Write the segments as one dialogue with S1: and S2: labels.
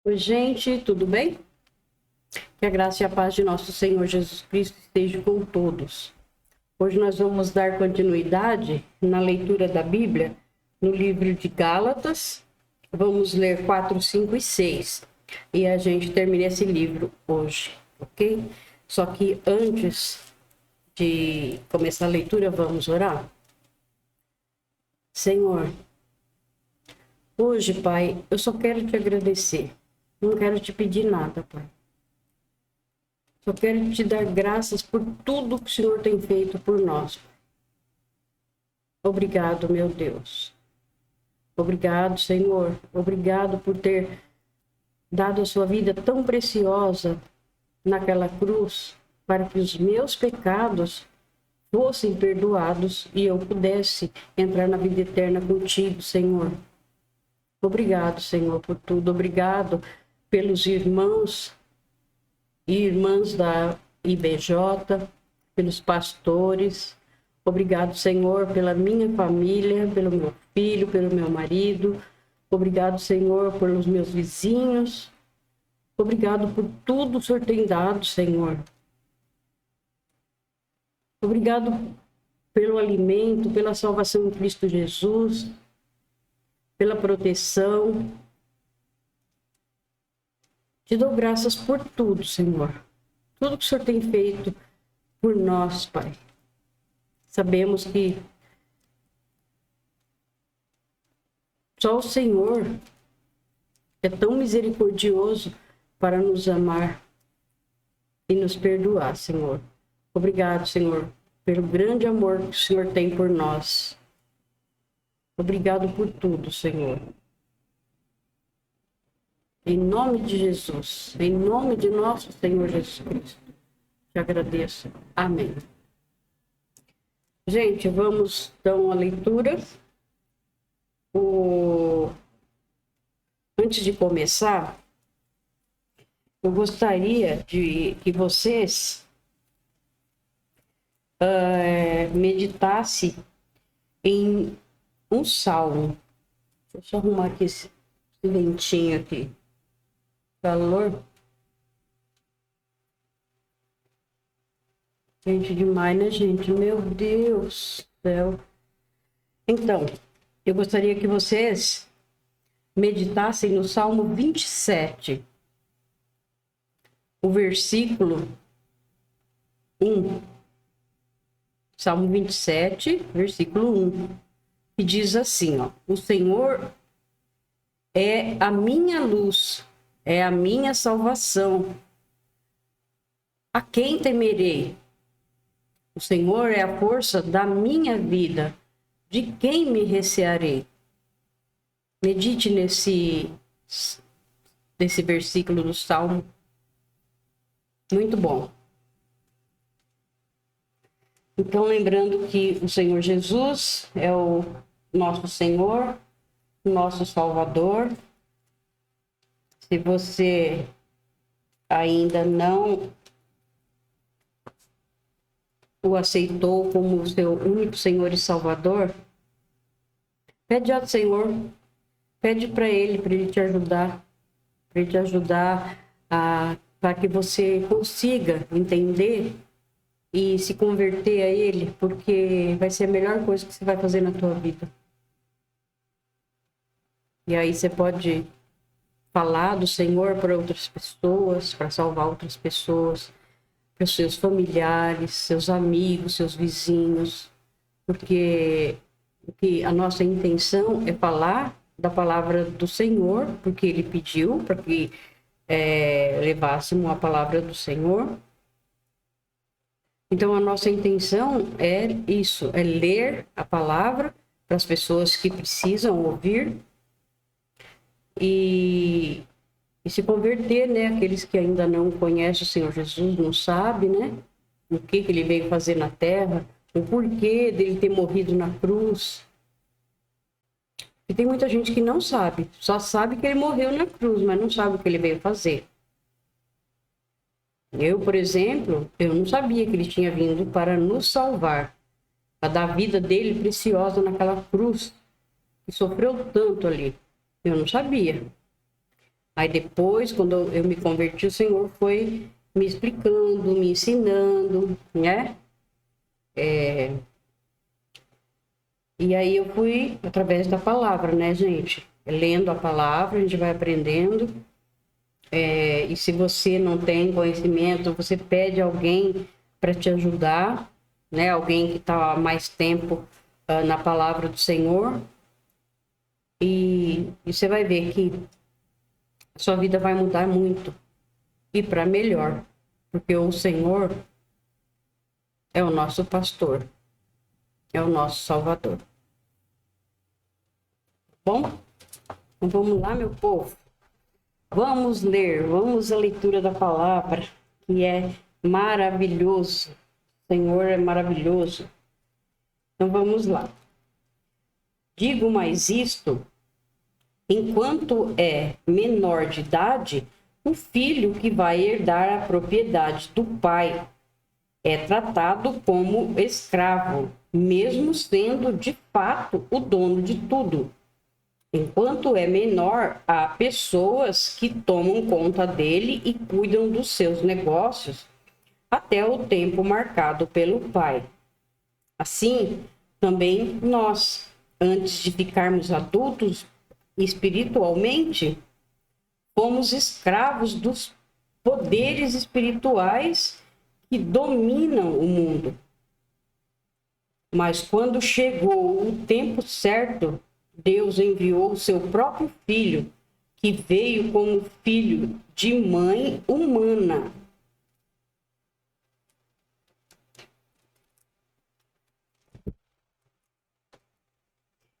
S1: Oi, gente, tudo bem? Que a graça e a paz de nosso Senhor Jesus Cristo esteja com todos. Hoje nós vamos dar continuidade na leitura da Bíblia no livro de Gálatas. Vamos ler 4, 5 e 6. E a gente termina esse livro hoje, ok? Só que antes de começar a leitura, vamos orar? Senhor, hoje, Pai, eu só quero te agradecer. Não quero te pedir nada, Pai. Só quero te dar graças por tudo que o Senhor tem feito por nós. Obrigado, meu Deus. Obrigado, Senhor. Obrigado por ter dado a sua vida tão preciosa naquela cruz para que os meus pecados fossem perdoados e eu pudesse entrar na vida eterna contigo, Senhor. Obrigado, Senhor, por tudo. Obrigado pelos irmãos e irmãs da IBJ, pelos pastores. Obrigado, Senhor, pela minha família, pelo meu filho, pelo meu marido. Obrigado, Senhor, pelos meus vizinhos. Obrigado por tudo que o Senhor tem dado, Senhor. Obrigado pelo alimento, pela salvação em Cristo Jesus, pela proteção. Te dou graças por tudo, Senhor. Tudo que o Senhor tem feito por nós, Pai. Sabemos que só o Senhor é tão misericordioso para nos amar e nos perdoar, Senhor. Obrigado, Senhor, pelo grande amor que o Senhor tem por nós. Obrigado por tudo, Senhor. Em nome de Jesus, em nome de nosso Senhor Jesus Cristo, te agradeço. Amém. Gente, vamos então à leitura. Antes de começar, eu gostaria de que vocês meditassem em um salmo. Deixa eu só arrumar aqui esse ventinho aqui. Calor. Gente demais, né, gente? Meu Deus do céu. Então, eu gostaria que vocês meditassem no Salmo 27, o versículo 1. Salmo 27, versículo 1. Que diz assim, ó: o Senhor é a minha luz, é a minha salvação. A quem temerei? O Senhor é a força da minha vida. De quem me recearei? Medite nesse versículo do Salmo. Muito bom. Então, lembrando que o Senhor Jesus é o nosso Senhor, nosso Salvador. Se você ainda não o aceitou como seu único Senhor e Salvador, pede ao Senhor, pede para Ele te ajudar para que você consiga entender e se converter a Ele, porque vai ser a melhor coisa que você vai fazer na tua vida. E aí você pode falar do Senhor para outras pessoas, para salvar outras pessoas, para os seus familiares, seus amigos, seus vizinhos, porque a nossa intenção é falar da palavra do Senhor, porque Ele pediu para que levássemos a palavra do Senhor. Então a nossa intenção é isso, é ler a palavra para as pessoas que precisam ouvir e se converter, né? Aqueles que ainda não conhecem o Senhor Jesus, não sabem, né? O que Ele veio fazer na terra, o porquê dele ter morrido na cruz. E tem muita gente que não sabe, só sabe que Ele morreu na cruz, mas não sabe o que Ele veio fazer. Eu, por exemplo, eu não sabia que Ele tinha vindo para nos salvar, para dar a vida dele preciosa naquela cruz, que sofreu tanto ali. Eu não sabia. Aí depois, quando eu me converti, o Senhor foi me explicando, me ensinando, né? E aí eu fui através da palavra, né, gente? Lendo a palavra, a gente vai aprendendo. E se você não tem conhecimento, você pede alguém para te ajudar, né? Alguém que está há mais tempo na palavra do Senhor. E você vai ver que a sua vida vai mudar muito e para melhor, porque o Senhor é o nosso pastor, é o nosso Salvador. Bom, então vamos lá, meu povo. Vamos à leitura da palavra, que é maravilhoso. O Senhor é maravilhoso. Então vamos lá. Digo mais isto, enquanto é menor de idade, o filho que vai herdar a propriedade do pai é tratado como escravo, mesmo sendo de fato o dono de tudo. Enquanto é menor, há pessoas que tomam conta dele e cuidam dos seus negócios até o tempo marcado pelo pai. Assim, também nós, antes de ficarmos adultos espiritualmente, fomos escravos dos poderes espirituais que dominam o mundo. Mas quando chegou o tempo certo, Deus enviou o seu próprio filho, que veio como filho de mãe humana.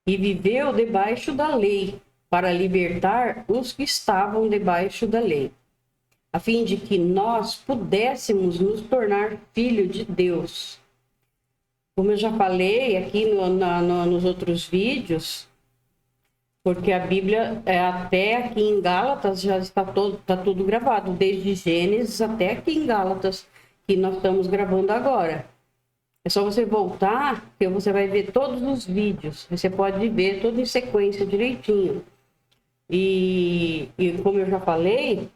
S1: E viveu debaixo da lei, para libertar os que estavam debaixo da lei, a fim de que nós pudéssemos nos tornar filhos de Deus. Como eu já falei aqui nos outros vídeos, porque a Bíblia, até aqui em Gálatas, já está tudo gravado, desde Gênesis até aqui em Gálatas, que nós estamos gravando agora. É só você voltar, que você vai ver todos os vídeos. Você pode ver tudo em sequência direitinho. E como eu já falei,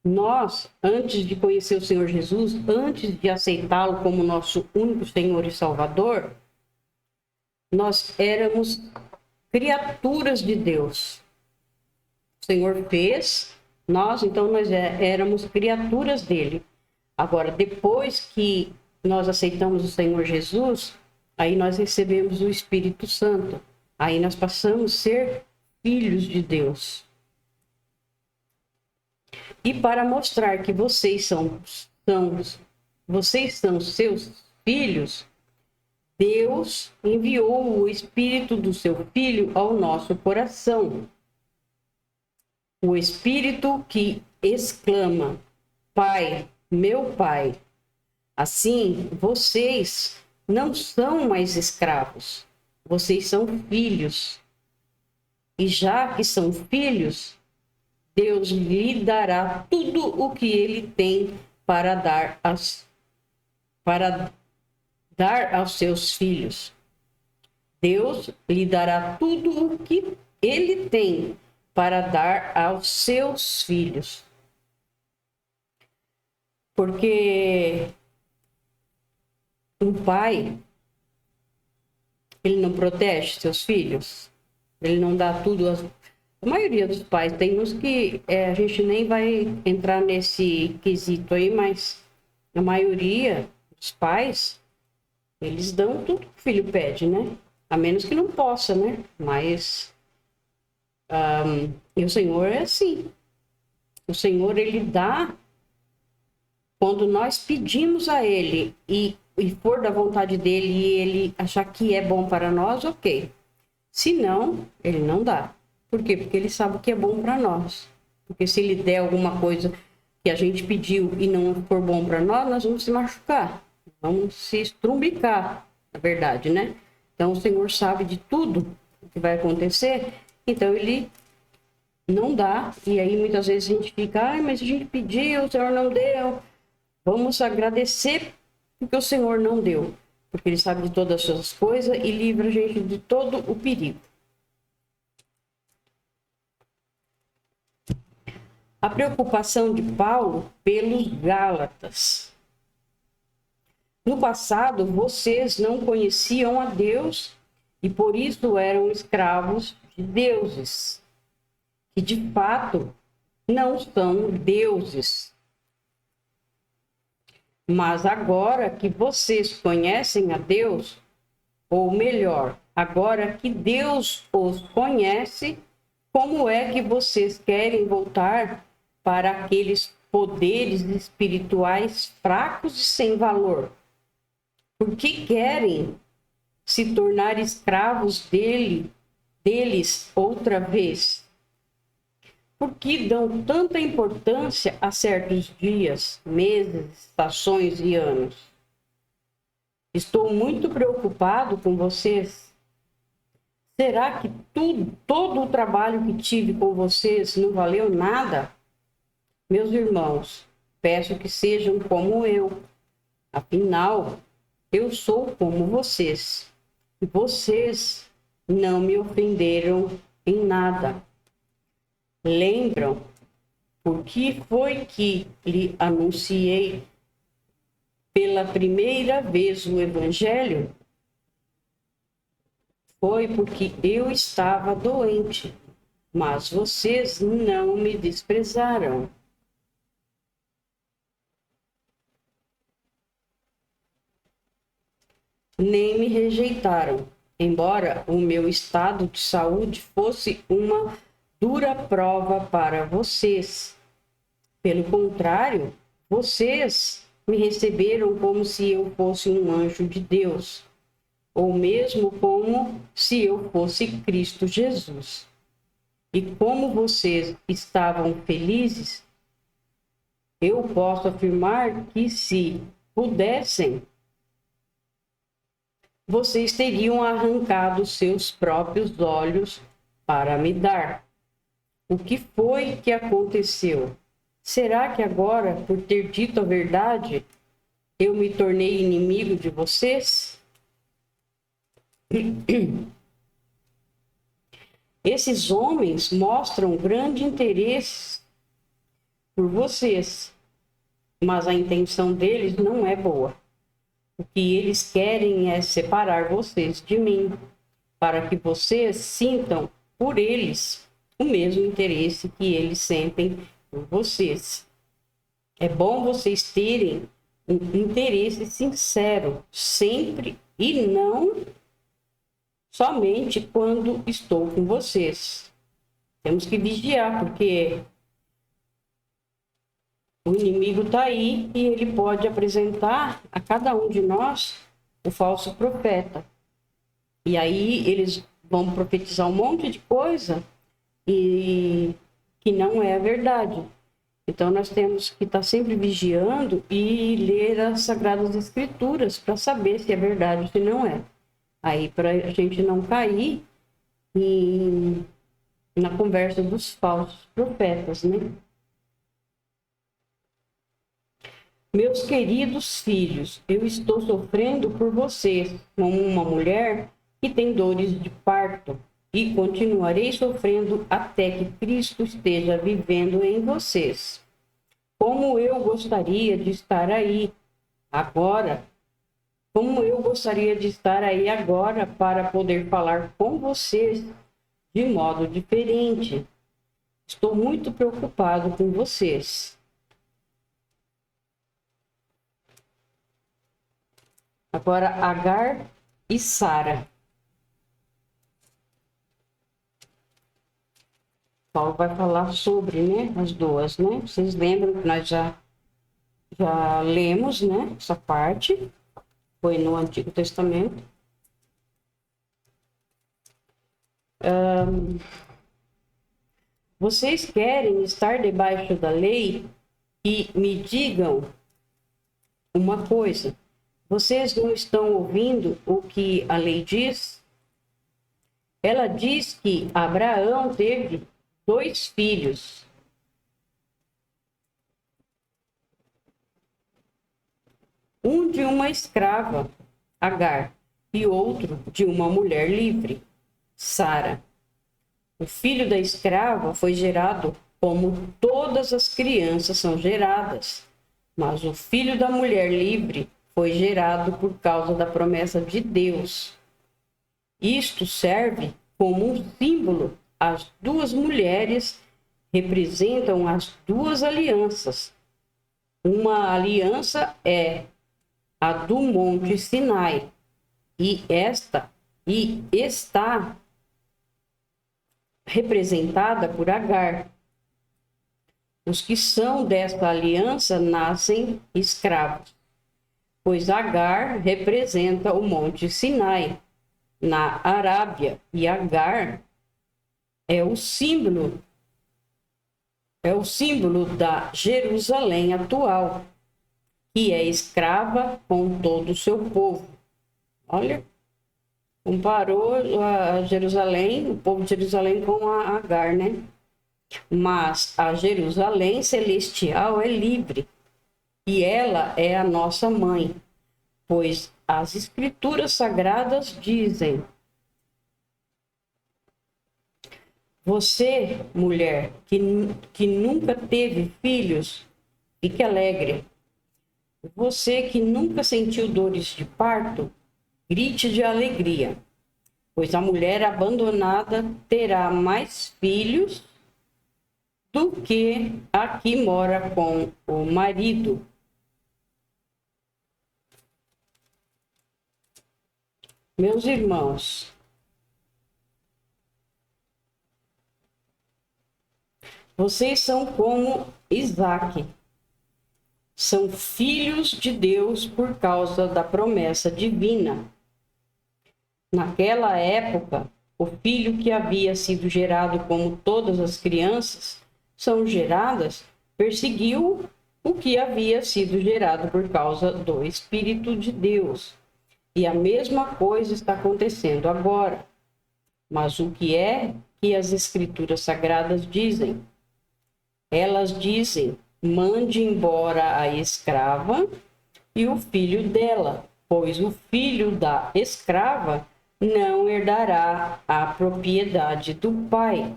S1: nós, antes de conhecer o Senhor Jesus, antes de aceitá-lo como nosso único Senhor e Salvador, nós éramos criaturas de Deus. O Senhor fez, nós éramos criaturas dele. Agora, depois que nós aceitamos o Senhor Jesus, aí nós recebemos o Espírito Santo. Aí nós passamos a ser filhos de Deus. E para mostrar que vocês são seus filhos, Deus enviou o Espírito do seu Filho ao nosso coração. O Espírito que exclama: Pai, meu Pai. Assim, vocês não são mais escravos, vocês são filhos. E já que são filhos, Deus lhe dará tudo o que ele tem para dar aos seus filhos. Deus lhe dará tudo o que ele tem para dar aos seus filhos. Porque um pai, ele não protege seus filhos, ele não dá tudo. A maioria dos pais, tem uns que a gente nem vai entrar nesse quesito aí, mas a maioria dos pais, eles dão tudo que o filho pede, né? A menos que não possa, né? Mas e o Senhor é assim. O Senhor, ele dá quando nós pedimos a ele e for da vontade dele e ele achar que é bom para nós, ok. Se não, ele não dá. Por quê? Porque ele sabe o que é bom para nós. Porque se ele der alguma coisa que a gente pediu e não for bom para nós, nós vamos se machucar. Vamos se estrumbicar, na verdade, né? Então o Senhor sabe de tudo o que vai acontecer. Então ele não dá. E aí muitas vezes a gente fica, mas a gente pediu, o Senhor não deu. Vamos agradecer porque o Senhor não deu. Porque ele sabe de todas as coisas e livra a gente de todo o perigo. a preocupação de Paulo pelos Gálatas. No passado, vocês não conheciam a Deus e por isso eram escravos de deuses, que de fato não são deuses. Mas agora que vocês conhecem a Deus, ou melhor, agora que Deus os conhece, como é que vocês querem voltar para aqueles poderes espirituais fracos e sem valor? Por que querem se tornar escravos deles outra vez? Por que dão tanta importância a certos dias, meses, estações e anos? Estou muito preocupado com vocês. Será que todo o trabalho que tive com vocês não valeu nada? Meus irmãos, peço que sejam como eu. Afinal, eu sou como vocês. E vocês não me ofenderam em nada. Lembram por que foi que lhe anunciei pela primeira vez o Evangelho? Foi porque eu estava doente, mas vocês não me desprezaram. Nem me rejeitaram, embora o meu estado de saúde fosse uma dura prova para vocês. Pelo contrário, vocês me receberam como se eu fosse um anjo de Deus, ou mesmo como se eu fosse Cristo Jesus. E como vocês estavam felizes, eu posso afirmar que se pudessem, vocês teriam arrancado seus próprios olhos para me dar. O que foi que aconteceu? Será que agora, por ter dito a verdade, eu me tornei inimigo de vocês? Esses homens mostram grande interesse por vocês, mas a intenção deles não é boa. O que eles querem é separar vocês de mim, para que vocês sintam por eles o mesmo interesse que eles sentem por vocês. É bom vocês terem um interesse sincero, sempre, e não somente quando estou com vocês. Temos que vigiar, porque o inimigo está aí e ele pode apresentar a cada um de nós o falso profeta. E aí eles vão profetizar um monte de coisa e que não é a verdade. Então nós temos que estar sempre vigiando e ler as Sagradas Escrituras para saber se é verdade ou se não é. Aí para a gente não cair na conversa dos falsos profetas, né? Meus queridos filhos, eu estou sofrendo por vocês como uma mulher que tem dores de parto e continuarei sofrendo até que Cristo esteja vivendo em vocês. Como eu gostaria de estar aí agora, para poder falar com vocês de modo diferente. Estou muito preocupado com vocês. Agora, Agar e Sara. Paulo vai falar sobre, né, as duas, né? Vocês lembram que nós já lemos, né, essa parte. Foi no Antigo Testamento. Vocês querem estar debaixo da lei e me digam uma coisa. Vocês não estão ouvindo o que a lei diz? Ela diz que Abraão teve 2 filhos. Um de uma escrava, Agar, e outro de uma mulher livre, Sara. O filho da escrava foi gerado como todas as crianças são geradas, mas o filho da mulher livre foi gerado por causa da promessa de Deus. Isto serve como um símbolo. As duas mulheres representam as duas alianças. Uma aliança é a do Monte Sinai, e está representada por Agar. Os que são desta aliança nascem escravos, pois Agar representa o Monte Sinai na Arábia, e Agar é o símbolo da Jerusalém atual, que é escrava com todo o seu povo. Olha, comparou a Jerusalém, o povo de Jerusalém com a Agar, né? Mas a Jerusalém celestial é livre, e ela é a nossa mãe, pois as escrituras sagradas dizem: você, mulher, que nunca teve filhos, fique alegre. Você que nunca sentiu dores de parto, grite de alegria, pois a mulher abandonada terá mais filhos do que a que mora com o marido. Meus irmãos, vocês são como Isaque. São filhos de Deus por causa da promessa divina. Naquela época, o filho que havia sido gerado como todas as crianças são geradas, perseguiu o que havia sido gerado por causa do Espírito de Deus. E a mesma coisa está acontecendo agora. Mas o que é que as Escrituras Sagradas dizem? Elas dizem: mande embora a escrava e o filho dela, pois o filho da escrava não herdará a propriedade do pai,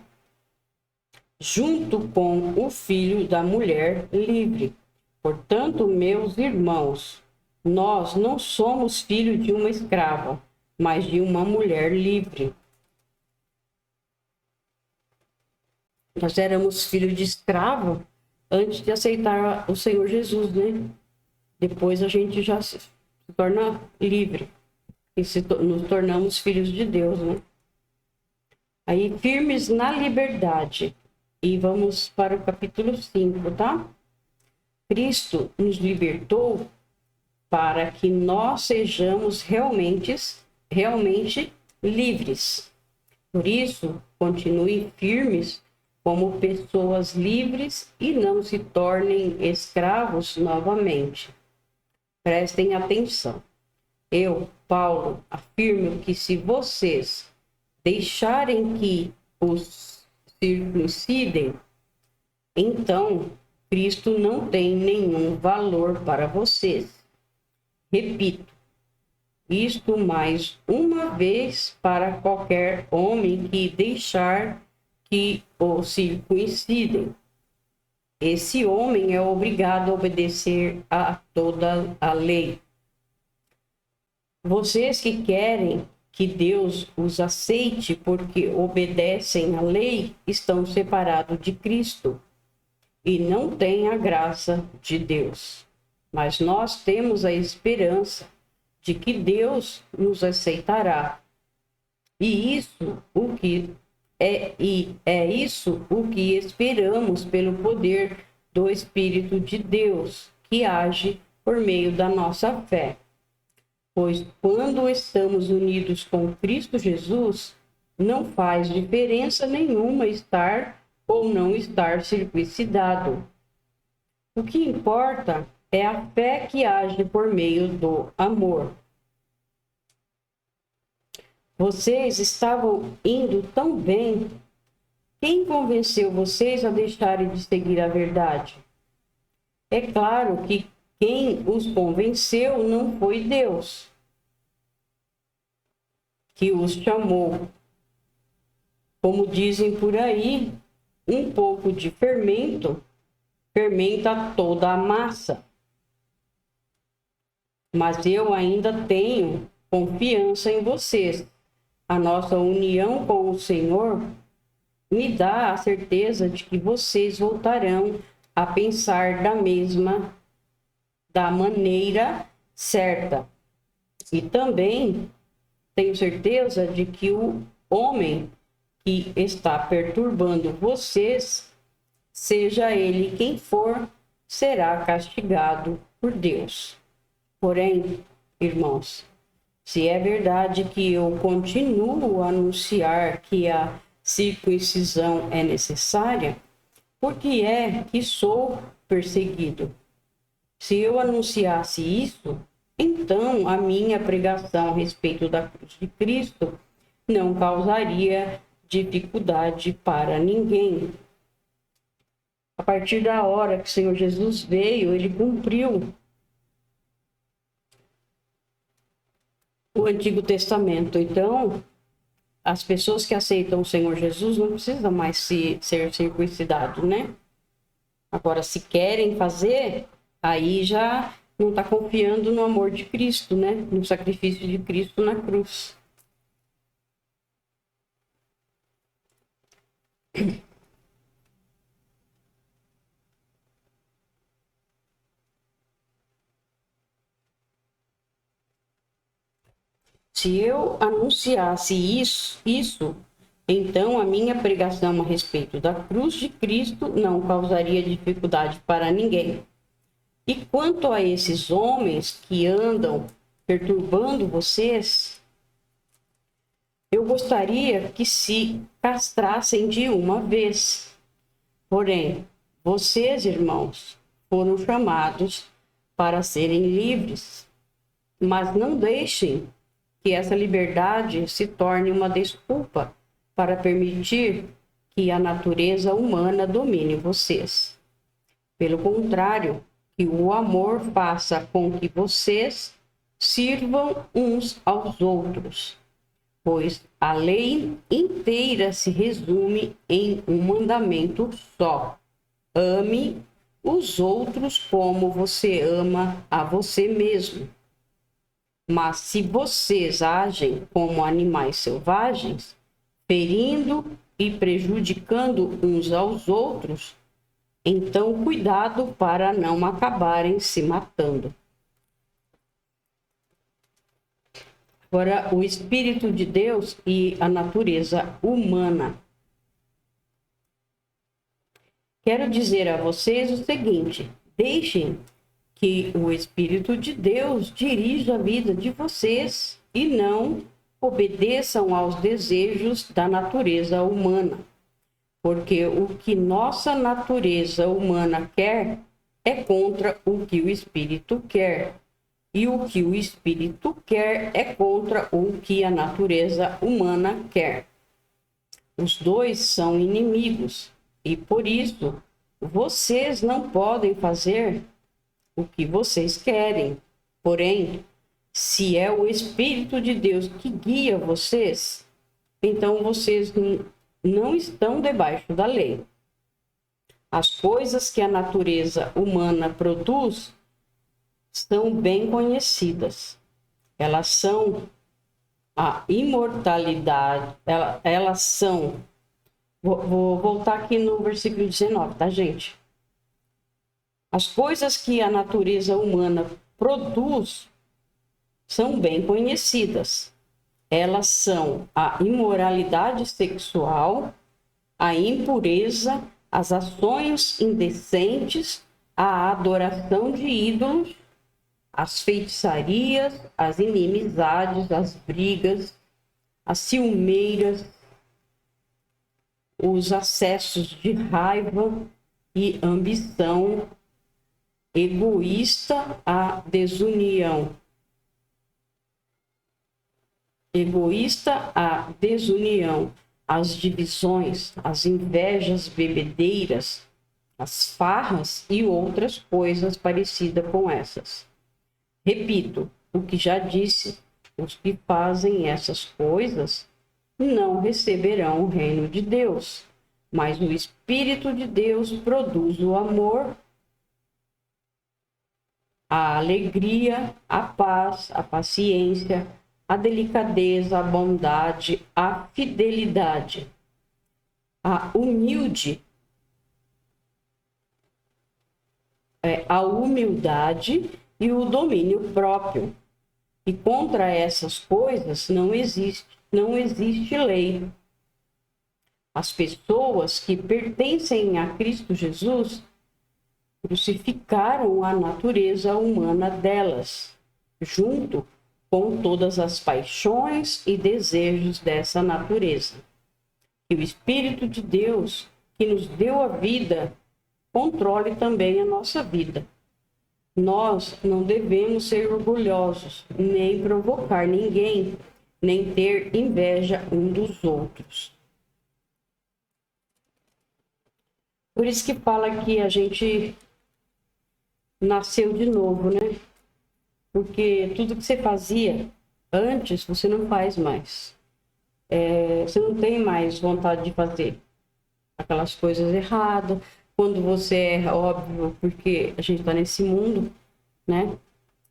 S1: junto com o filho da mulher livre. Portanto, meus irmãos, nós não somos filhos de uma escrava, mas de uma mulher livre. Nós éramos filhos de escravo antes de aceitar o Senhor Jesus, né? Depois a gente já se torna livre e nos tornamos filhos de Deus, né? Aí, firmes na liberdade. E vamos para o capítulo 5, tá? Cristo nos libertou para que nós sejamos realmente livres. Por isso, continuem firmes como pessoas livres e não se tornem escravos novamente. Prestem atenção. Eu, Paulo, afirmo que se vocês deixarem que os circuncidem, então Cristo não tem nenhum valor para vocês. Repito, isto mais uma vez para qualquer homem que deixar que o circuncidem. Esse homem é obrigado a obedecer a toda a lei. Vocês que querem que Deus os aceite porque obedecem à lei, estão separados de Cristo e não têm a graça de Deus. Mas nós temos a esperança de que Deus nos aceitará. E isso o que esperamos pelo poder do Espírito de Deus, que age por meio da nossa fé. Pois quando estamos unidos com Cristo Jesus, não faz diferença nenhuma estar ou não estar circuncidado. O que importa é a fé que age por meio do amor. Vocês estavam indo tão bem. Quem convenceu vocês a deixarem de seguir a verdade? É claro que quem os convenceu não foi Deus, que os chamou. Como dizem por aí, um pouco de fermento fermenta toda a massa. Mas eu ainda tenho confiança em vocês. A nossa união com o Senhor me dá a certeza de que vocês voltarão a pensar da maneira certa. E também tenho certeza de que o homem que está perturbando vocês, seja ele quem for, será castigado por Deus. Porém, irmãos, se é verdade que eu continuo a anunciar que a circuncisão é necessária, por que é que sou perseguido? Se eu anunciasse isso, então a minha pregação a respeito da cruz de Cristo não causaria dificuldade para ninguém. A partir da hora que o Senhor Jesus veio, ele cumpriu o Antigo Testamento. Então, as pessoas que aceitam o Senhor Jesus não precisam mais ser circuncidados, né? Agora, se querem fazer, aí já não está confiando no amor de Cristo, né? No sacrifício de Cristo na cruz. Se eu anunciasse isso, então a minha pregação a respeito da cruz de Cristo não causaria dificuldade para ninguém. E quanto a esses homens que andam perturbando vocês, eu gostaria que se castrassem de uma vez. Porém, vocês, irmãos, foram chamados para serem livres, mas não deixem que essa liberdade se torne uma desculpa para permitir que a natureza humana domine vocês. Pelo contrário, que o amor faça com que vocês sirvam uns aos outros, pois a lei inteira se resume em um mandamento só: ame os outros como você ama a você mesmo. Mas se vocês agem como animais selvagens, ferindo e prejudicando uns aos outros, então cuidado para não acabarem se matando. Agora, o Espírito de Deus e a natureza humana. Quero dizer a vocês o seguinte: deixem que o Espírito de Deus dirija a vida de vocês e não obedeçam aos desejos da natureza humana. Porque o que nossa natureza humana quer é contra o que o Espírito quer. E o que o Espírito quer é contra o que a natureza humana quer. Os dois são inimigos e, por isso, vocês não podem fazer o que vocês querem. Porém, se é o Espírito de Deus que guia vocês, então vocês não estão debaixo da lei. As coisas que a natureza humana produz são bem conhecidas. Elas são a imortalidade, elas são... Vou voltar aqui no versículo 19, tá, gente? As coisas que a natureza humana produz são bem conhecidas. Elas são a imoralidade sexual, a impureza, as ações indecentes, a adoração de ídolos, as feitiçarias, as inimizades, as brigas, as ciumeiras, os acessos de raiva e ambição egoísta, a desunião. As divisões, as invejas bebedeiras, as farras e outras coisas parecidas com essas. Repito o que já disse: os que fazem essas coisas não receberão o reino de Deus. mas o Espírito de Deus produz o amor, a alegria, a paz, a paciência, a delicadeza, a bondade, a fidelidade, a humildade e o domínio próprio. E contra essas coisas não existe lei. As pessoas que pertencem a Cristo Jesus crucificaram a natureza humana delas, junto com todas as paixões e desejos dessa natureza. E o Espírito de Deus, que nos deu a vida, controle também a nossa vida. Nós não devemos ser orgulhosos, nem provocar ninguém, nem ter inveja um dos outros. Por isso que fala que a gente nasceu de novo, né? Porque tudo que você fazia antes, você não faz mais. Você não tem mais vontade de fazer aquelas coisas erradas. Quando você erra, óbvio, porque a gente está nesse mundo, né?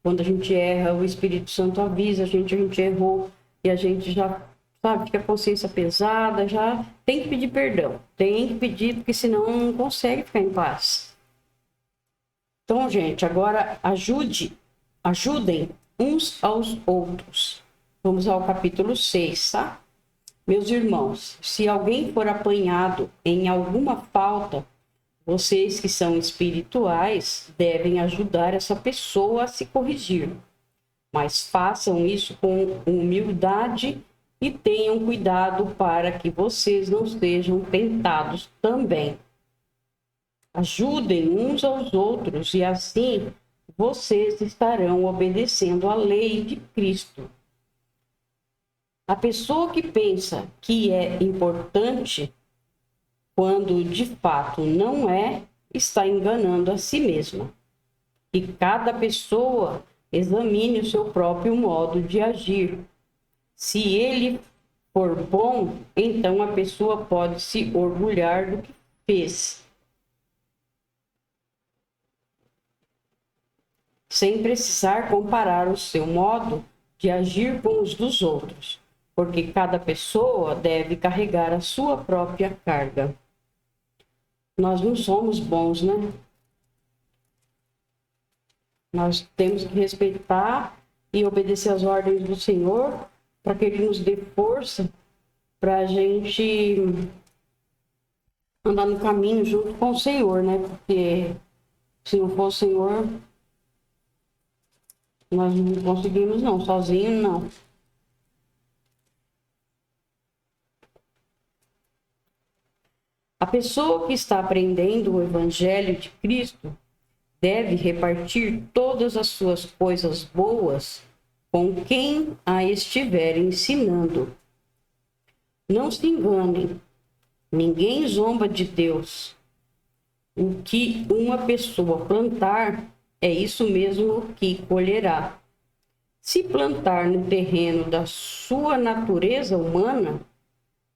S1: Quando a gente erra, o Espírito Santo avisa a gente errou, e a gente já, sabe, fica a consciência pesada, já tem que pedir perdão. Tem que pedir, porque senão não consegue ficar em paz. Então, gente, agora ajudem uns aos outros. Vamos ao capítulo 6, tá? Meus irmãos, se alguém for apanhado em alguma falta, vocês que são espirituais devem ajudar essa pessoa a se corrigir. Mas façam isso com humildade e tenham cuidado para que vocês não sejam tentados também. Ajudem uns aos outros e assim vocês estarão obedecendo à lei de Cristo. A pessoa que pensa que é importante, quando de fato não é, está enganando a si mesma. E cada pessoa examine o seu próprio modo de agir. Se ele for bom, então a pessoa pode se orgulhar do que fez, sem precisar comparar o seu modo de agir com os dos outros, porque cada pessoa deve carregar a sua própria carga. Nós não somos bons, né? Nós temos que respeitar e obedecer às ordens do Senhor, para que Ele nos dê força para a gente andar no caminho junto com o Senhor, né? Porque se não for o Senhor, nós não conseguimos não, sozinho não. A pessoa que está aprendendo o Evangelho de Cristo deve repartir todas as suas coisas boas com quem a estiver ensinando. Não se enganem, ninguém zomba de Deus. O que uma pessoa plantar, é isso mesmo que colherá. Se plantar no terreno da sua natureza humana,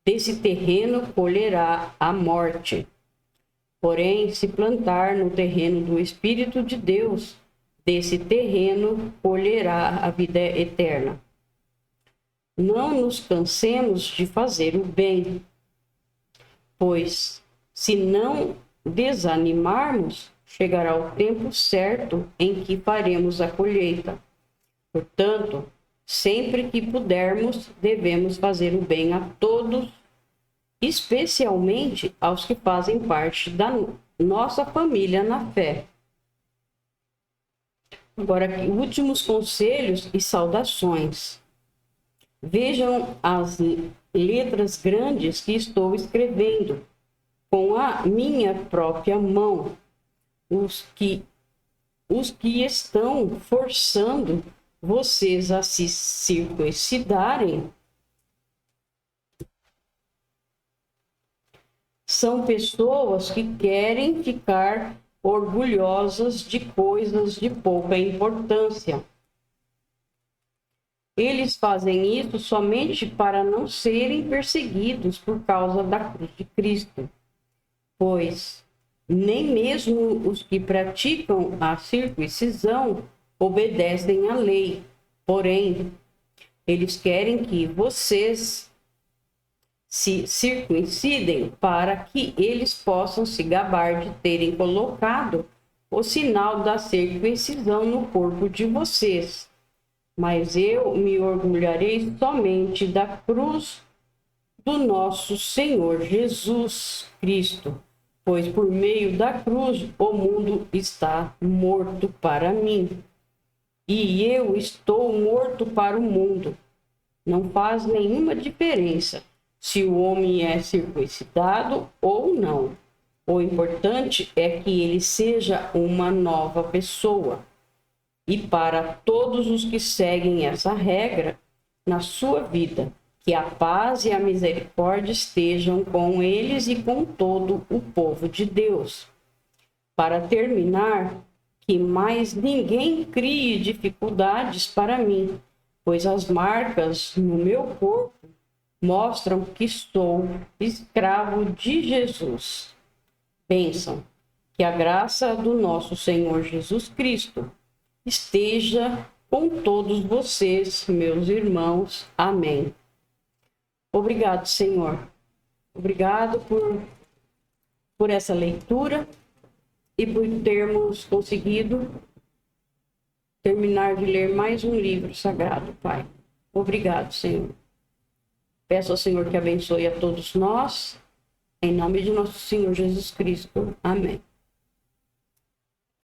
S1: desse terreno colherá a morte. Porém, se plantar no terreno do Espírito de Deus, desse terreno colherá a vida eterna. Não nos cansemos de fazer o bem, pois, se não desanimarmos, chegará o tempo certo em que faremos a colheita. Portanto, sempre que pudermos, devemos fazer o bem a todos, especialmente aos que fazem parte da nossa família na fé. Agora, aqui, últimos conselhos e saudações. Vejam as letras grandes que estou escrevendo com a minha própria mão. Os que estão forçando vocês a se circuncidarem são pessoas que querem ficar orgulhosas de coisas de pouca importância. Eles fazem isso somente para não serem perseguidos por causa da cruz de Cristo. pois nem mesmo os que praticam a circuncisão obedecem à lei. Porém, eles querem que vocês se circuncidem para que eles possam se gabar de terem colocado o sinal da circuncisão no corpo de vocês. Mas eu me orgulharei somente da cruz do nosso Senhor Jesus Cristo, pois por meio da cruz o mundo está morto para mim. E eu estou morto para o mundo. Não faz nenhuma diferença se o homem é circuncidado ou não. O importante é que ele seja uma nova pessoa. E para todos os que seguem essa regra na sua vida, que a paz e a misericórdia estejam com eles e com todo o povo de Deus. Para terminar, que mais ninguém crie dificuldades para mim, pois as marcas no meu corpo mostram que sou escravo de Jesus. Bênção, que a graça do nosso Senhor Jesus Cristo esteja com todos vocês, meus irmãos. Amém. Obrigado, Senhor. Obrigado por essa leitura e por termos conseguido terminar de ler mais um livro sagrado, Pai. Obrigado, Senhor. Peço ao Senhor que abençoe a todos nós, em nome de nosso Senhor Jesus Cristo. Amém.